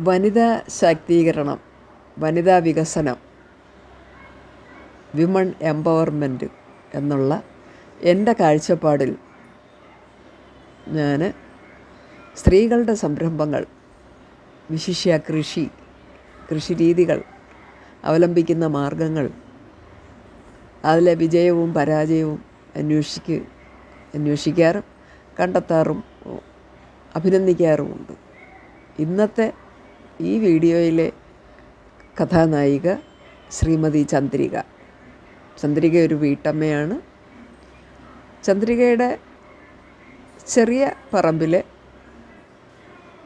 വനിതാ ശാക്തീകരണം, വനിതാ വികസനം, വിമൺ എംപവർമെൻറ്റ് എന്നുള്ള എൻ്റെ കാഴ്ചപ്പാടിൽ ഞാൻ സ്ത്രീകളുടെ സംരംഭങ്ങൾ, വിശിഷ്യ കൃഷിരീതികൾ, അവലംബിക്കുന്ന മാർഗങ്ങൾ, അതിലെ വിജയവും പരാജയവും അന്വേഷിക്കാറും കണ്ടെത്താറും അഭിനന്ദിക്കാറുമുണ്ട്. ഇന്നത്തെ ഈ വീഡിയോയിലെ കഥാനായിക ശ്രീമതി ചന്ദ്രിക. ചന്ദ്രിക ഒരു വീട്ടമ്മയാണ്. ചന്ദ്രികയുടെ ചെറിയ പറമ്പിലെ,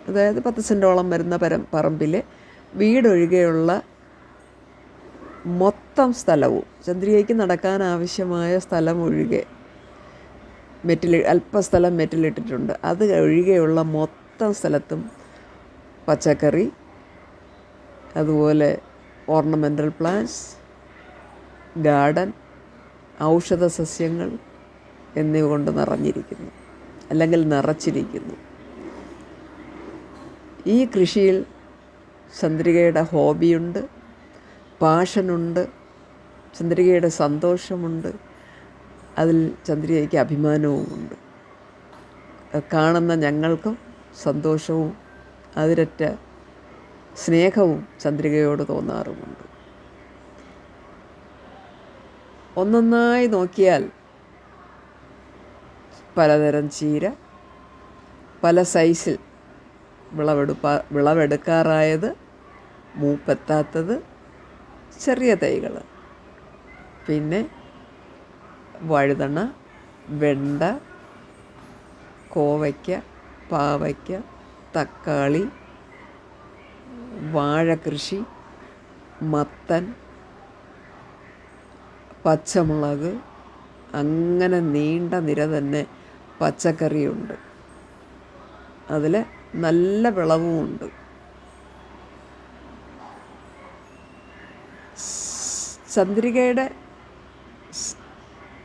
അതായത് 10 സെൻറ്റോളം വരുന്ന പറമ്പിലെ വീടൊഴികെയുള്ള മൊത്തം സ്ഥലവും, ചന്ദ്രികയ്ക്ക് നടക്കാൻ ആവശ്യമായ സ്ഥലം ഒഴികെ അല്പസ്ഥലം മെറ്റിലിട്ടിട്ടുണ്ട്. അത് ഒഴികെയുള്ള മൊത്തം സ്ഥലത്തും പച്ചക്കറി, അതുപോലെ ഓർണമെൻ്റൽ പ്ലാന്റ്സ്, ഗാർഡൻ, ഔഷധ സസ്യങ്ങൾ എന്നിവ കൊണ്ട് നിറഞ്ഞിരിക്കുന്നു, അല്ലെങ്കിൽ നിറച്ചിരിക്കുന്നു. ഈ കൃഷിയിൽ ചന്ദ്രികയുടെ ഹോബിയുണ്ട്, പാഷനുണ്ട്, ചന്ദ്രികയുടെ സന്തോഷമുണ്ട്, അതിൽ ചന്ദ്രികയ്ക്ക് അഭിമാനവുമുണ്ട്. കാണുന്ന ഞങ്ങൾക്കും സന്തോഷവും അതിരറ്റ സ്നേഹവും ചന്ദ്രികയോട് തോന്നാറുമുണ്ട്. ഒന്നൊന്നായി നോക്കിയാൽ പലതരം ചീര, പല സൈസിൽ വിളവെടുക്കാറായത്, മൂപ്പെത്താത്തത്, ചെറിയ തൈകൾ, പിന്നെ വഴുതണ, വെണ്ട, കോവയ്ക്ക, പാവയ്ക്ക, തക്കാളി, വാഴക്കൃഷി, മത്തൻ, പച്ചമുളക്, അങ്ങനെ നീണ്ട നിര തന്നെ പച്ചക്കറിയുണ്ട്. അതിൽ നല്ല വിളവുമുണ്ട്. ചന്ദ്രികയുടെ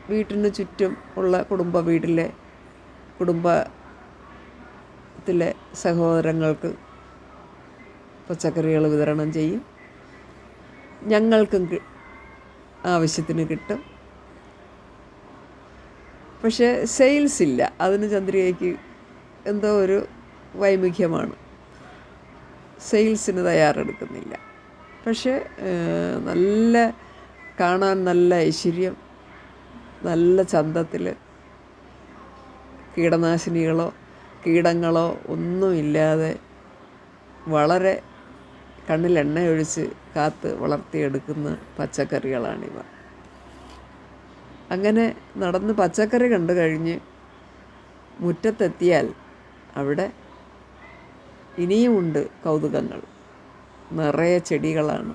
വീട്ടിന് ചുറ്റും ഉള്ള കുടുംബത്തിലെ സഹോദരങ്ങൾക്ക് പച്ചക്കറികൾ വിതരണം ചെയ്യും. ഞങ്ങൾക്കും ആവശ്യത്തിന് കിട്ടും. പക്ഷേ സെയിൽസ് ഇല്ല. അതിന് ചന്ദ്രികയ്ക്ക് എന്തോ ഒരു വൈമുഖ്യമാണ്. സെയിൽസിന് തയ്യാറെടുക്കുന്നില്ല. പക്ഷേ കാണാൻ നല്ല ഐശ്വര്യം, നല്ല ചന്തത്തിൽ, കീടനാശിനികളോ കീടങ്ങളോ ഒന്നുമില്ലാതെ വളരെ കണ്ണിൽ എണ്ണയൊഴിച്ച് കാത്ത് വളർത്തിയെടുക്കുന്ന പച്ചക്കറികളാണിവ. അങ്ങനെ നടന്ന് പച്ചക്കറി കണ്ടു കഴിഞ്ഞ് മുറ്റത്തെത്തിയാൽ അവിടെ ഇനിയുമുണ്ട് കൗതുകങ്ങൾ. നിറയെ ചെടികളാണ്.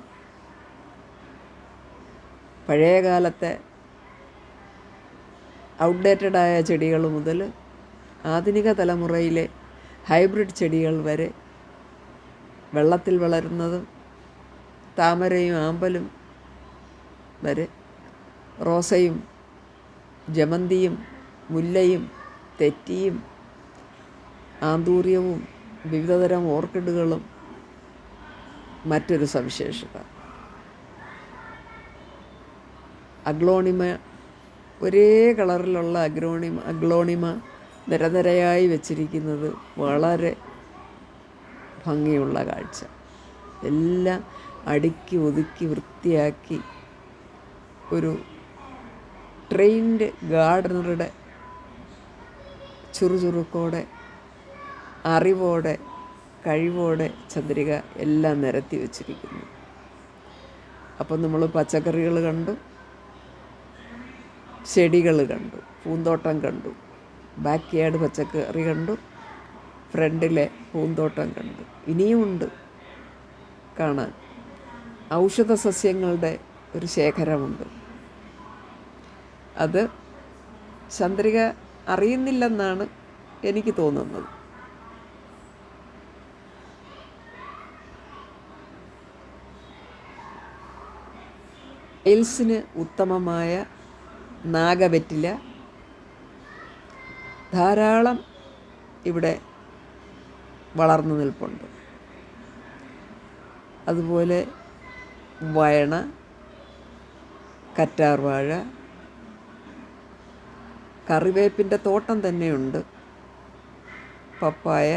പഴയ കാലത്തെ ഔട്ട്ഡേറ്റഡായ ചെടികൾ മുതൽ ആധുനിക തലമുറയിലെ ഹൈബ്രിഡ് ചെടികൾ വരെ, വെള്ളത്തിൽ വളരുന്നതും താമരയും ആമ്പലും വരെ, റോസയും ജമന്തിയും മുല്ലയും തെറ്റിയും ആന്തൂര്യവും വിവിധതരം ഓർക്കിഡുകളും മറ്റൊരു സവിശേഷത. അഗ്ലോണിമ, ഒരേ കളറിലുള്ള അഗ്ലോണിമ നിരനിരയായി വച്ചിരിക്കുന്നത് വളരെ ഭംഗിയുള്ള കാഴ്ച. എല്ലാം അടുക്കി ഒതുക്കി വൃത്തിയാക്കി ഒരു ട്രെയിൻഡ് ഗാർഡനറുടെ ചുറുചുറുക്കോടെ, അറിവോടെ, കഴിവോടെ ചന്ദ്രിക എല്ലാം നിരത്തി വച്ചിരിക്കുന്നു. അപ്പം നമ്മൾ പച്ചക്കറികൾ കണ്ടു, ചെടികൾ കണ്ടു, പൂന്തോട്ടം കണ്ടു, ബാക്ക് യാർഡ് പച്ചക്കറി കണ്ടു, ഫ്രണ്ടിലെ പൂന്തോട്ടം കണ്ടു. ഇനിയുമുണ്ട് കാണാൻ. ഔഷധ സസ്യങ്ങളുടെ ഒരു ശേഖരമുണ്ട്. അത് ചന്ദ്രിക അറിയുന്നില്ലെന്നാണ് എനിക്ക് തോന്നുന്നത്. സെയിൽസിന് ഉത്തമമായ നാഗവെറ്റില ധാരാളം ഇവിടെ വളർന്നു നിൽപ്പുണ്ട്. അതുപോലെ വയണ, കറ്റാർവാഴ, കറിവേപ്പിൻ്റെ തോട്ടം തന്നെയുണ്ട്, പപ്പായ,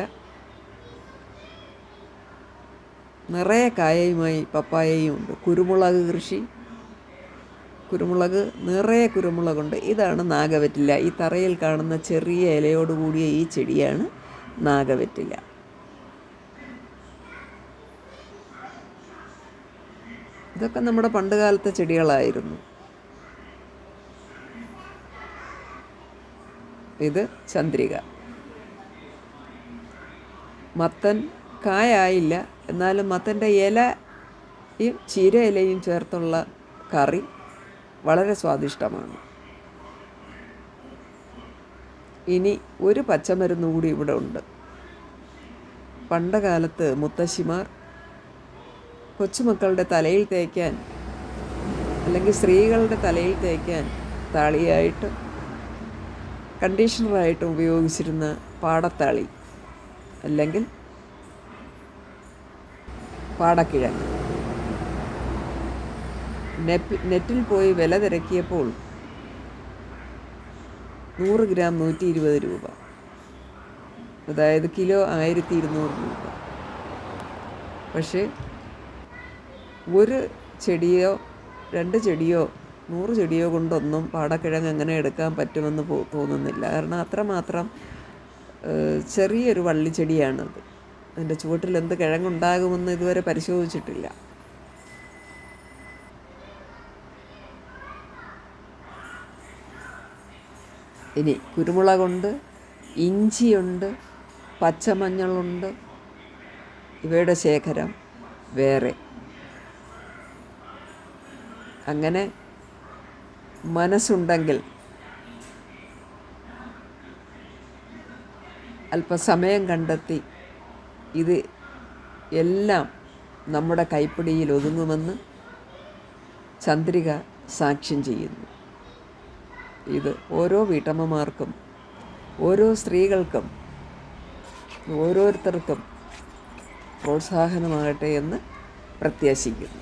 നിറയെ കായയുമായി പപ്പായയും ഉണ്ട്, കുരുമുളക് കൃഷി, കുരുമുളക് നിറയെ കുരുമുളകുണ്ട്. ഇതാണ് നാഗവെറ്റില. ഈ തറയിൽ കാണുന്ന ചെറിയ ഇലയോടുകൂടിയ ഈ ചെടിയാണ് നാഗവെറ്റില. ഇതൊക്കെ നമ്മുടെ പണ്ടുകാലത്തെ ചെടികളായിരുന്നു. ഇത് ചന്ദ്രിക. മത്തൻ കായായില്ല, എന്നാലും മത്തൻ്റെ ഇലയും ചീര ഇലയും ചേർത്തുള്ള കറി വളരെ സ്വാദിഷ്ടമാണ്. ഇനി ഒരു പച്ചമരുന്ന് കൂടി ഇവിടെ ഉണ്ട്. പണ്ട് കാലത്ത് മുത്തശ്ശിമാർ കൊച്ചുമക്കളുടെ തലയിൽ തേക്കാൻ, അല്ലെങ്കിൽ സ്ത്രീകളുടെ തലയിൽ തേക്കാൻ താളിയായിട്ട് കണ്ടീഷണറായിട്ട് ഉപയോഗിച്ചിരുന്ന പാടത്താളി അല്ലെങ്കിൽ പാടക്കിഴങ്ങ്. നെറ്റിൽ പോയി വില തിരക്കിയപ്പോൾ 100 ഗ്രാം 120 രൂപ, അതായത് കിലോ 1200 രൂപ. പക്ഷേ ഒരു ചെടിയോ 2 ചെടിയോ 100 ചെടിയോ കൊണ്ടൊന്നും പാടക്കിഴങ്ങ് എങ്ങനെ എടുക്കാൻ പറ്റുമെന്ന് തോന്നുന്നില്ല. കാരണം അത്രമാത്രം ചെറിയൊരു വള്ളിച്ചെടിയാണത്. അതിൻ്റെ ചുവട്ടിൽ എന്ത് കിഴങ്ങുണ്ടാകുമെന്ന് ഇതുവരെ പരിശോധിച്ചിട്ടില്ല. ഇനി കുരുമുളകുണ്ട്, ഇഞ്ചിയുണ്ട്, പച്ചമഞ്ഞളുണ്ട്. ഇവയുടെ ശേഖരം വേറെ. അങ്ങനെ മനസ്സുണ്ടെങ്കിൽ അല്പസമയം കണ്ടെത്തി ഇത് എല്ലാം നമ്മുടെ കൈപ്പിടിയിൽ ഒതുങ്ങുമെന്ന് ചന്ദ്രിക സാക്ഷ്യം ചെയ്യുന്നു. ഇത് ഓരോ വീട്ടമ്മമാർക്കും, ഓരോ സ്ത്രീകൾക്കും, ഓരോരുത്തർക്കും പ്രോത്സാഹനമാകട്ടെ എന്ന് പ്രത്യാശിക്കുന്നു.